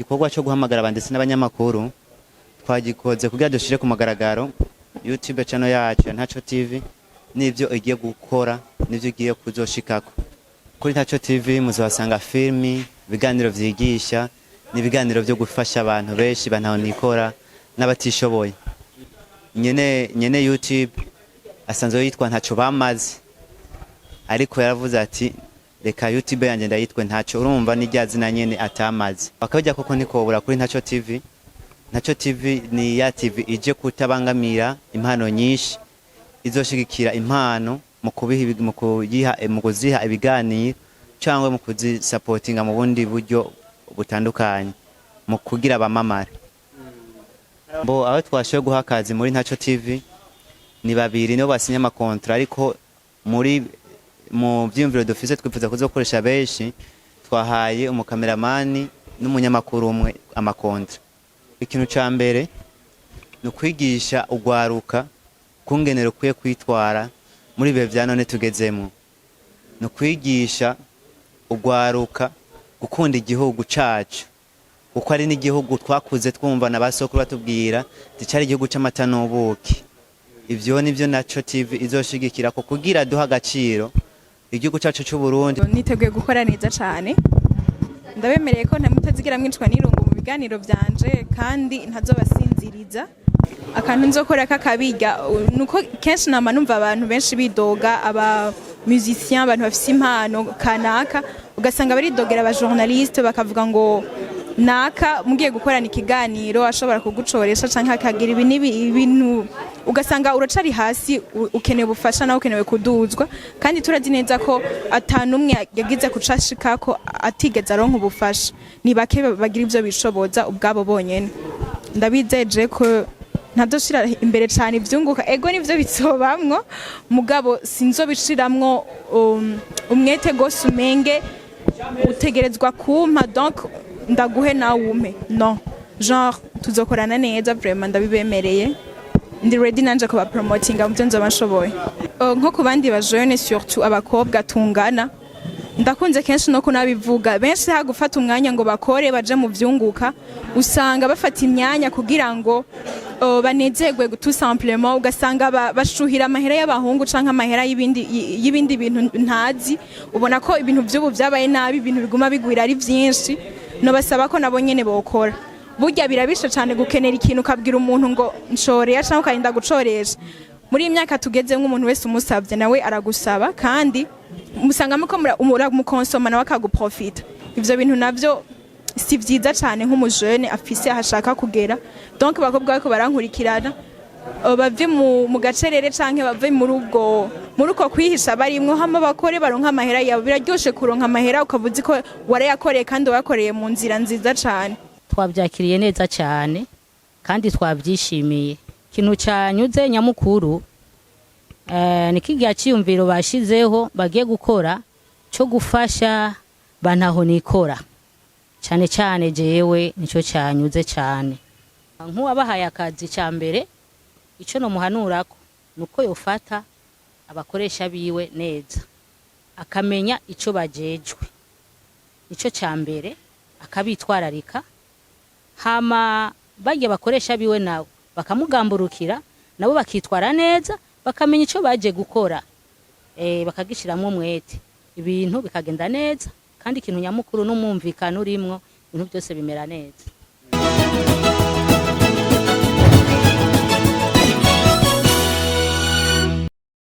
igikorwa cyo guhamagara abanditsi n'abanyamakuru twagikoze kugira dushire ku magaragaro YouTube channel yacu ya Ntaco TV n'ivyo igiye gukora n'ivyo igiye kuzoshikako. Kuri Ntaco TV muzabasanga filmi, ibiganiro vyigisha n'ibiganiro byo gufasha abantu benshi bantaho nikora n'abatishoboye. Nyene YouTube asanzwe yitwa Ntaco Bamaze, ariko yaravuze ati reka YouTube yanje ndayitwe Ntaco, urumva n'irya zina nyene atamaze. Bakajya koko nikobura kuri Ntaco TV. Ntaco TV ni ya TV ije kutabangamira impano nyinshi, izoshigikira impano mu kuziha ibiganiro cyangwa mu kuzisupportinga mu bundi buryo butandukanye mu kugira abamamare. Bo aho twashoye guha akazi muri Ntaco TV ni babiri nibo basinya amakontra, ariko mu byumviro dufise twifuza kuzokoresha benshi twahaye umukameramani n'umunyamakuru umwe amakontra. Ikintu ca mbere no kwigisha ugwaruka kungenera kwiye kwitwara muri bihe vya none tugezemo, no kwigisha ugwaruka gukunda igihugu cacu, kuko ari n'igihugu twakuze twumva na basokuru batubwira ticari igihugu c'amata n'ubuki. Ivyo nivyo Ntaco TV izoshigikira ko kugira duha agaciro igihugu cacu c'u Burundi. Niteguye gukora neza cyane, ndabemereye ko ntamutazigira mwicwa n'irungu mu biganiro byanje kandi ntazobasinziriza. Akantu nzokora kakabiga nuko kenshi nama numva abantu benshi bidoga, aba musiciens, abantu bafise impano kanaka, ugasanga baridogera aba journaliste bakavuga ngo naka mugiye gukorana ikiganiro ashobora kugucoresha canke akagira ibintu, ugasanga uracari hasi, ukeneye ubufasha nawe ukenewe kuduzwa, kandi turazi neza ko atanumwe yagize kucashika ko atigeze aronka ubufasha. Ni bake bagira ivyo bishoboza ubwabo bonyene. Ndabizeje ko ntadoshira imbere cyane ivyunguka, ego nivyo bitsobamwo, mugabo sinzobishiramwo umwete gose umenge utegerezwa kumpa donc ndaguhe nawe umpe. Non, genre tuzokorana neza vraiment, ndabibemereye. Ndi ready nanje kuba promotinga mu byo nzoba nshoboye. Nko ku bandi ba jeune surtout abakobwa tungana, ndakunze kenshi no kunabivuga, benshi ha gufata umwanya ngo bakore baje mu vyunguka, usanga bafata imyanya kugira ngo banezegwe tout simplement, ugasanga bashuhira amahera y'abahungu canke amahera y'ibindi bintu ntazi. Ubona ko ibintu by'ubu byabaye nabi, ibintu biguma bigwira ari byinshi. No basaba ko nabo nyene bokora. Burya birabisha cyane gukenera ikintu ukabwira umuntu ngo nshoreye cyangwa ukarinda gucoresha. Muri imyaka tugeze nk'umuntu wese umusabye nawe aragusaba, kandi musanga muko mukonsoma nawe akaguprofita. Ivyo bintu navyo si vyiza cyane nk'umujene afise ahashaka kugera. Donc bakobwa bako barankurikirana bave mu gacerere canke bave muri uko kwihisha barimwo, hama bakore baronka amahera yabo. Biraryoshe kuronka amahera ukavuze ko warayakoreye kandi wayakoreye mu nzira nziza cyane. Twabyakiriye neza cyane kandi twabyishimiye. Kintu cyanyuze nyamukuru ni kigiya cyiyumviro bashizeho bagiye gukora cyo gufasha bantaho nikora, cyane cyane jewe nico cyanyuze cyane. Nk'uwabahaye akazi cya mbere, ico no muhanurako nuko yofata abakoresha biwe neza, akamenya ico bajejwe, ico cya mbere akabitwararika, hama bagiye bakoresha biwe nawe bakamugamburukira, nabo bakitwara neza, bakamenya ico baje gukora, bakagishiramwe umwete, ibintu bikagenda neza, kandi ikintu nyamukuru n'umumvikano urimwo, ibintu byose bimera neza.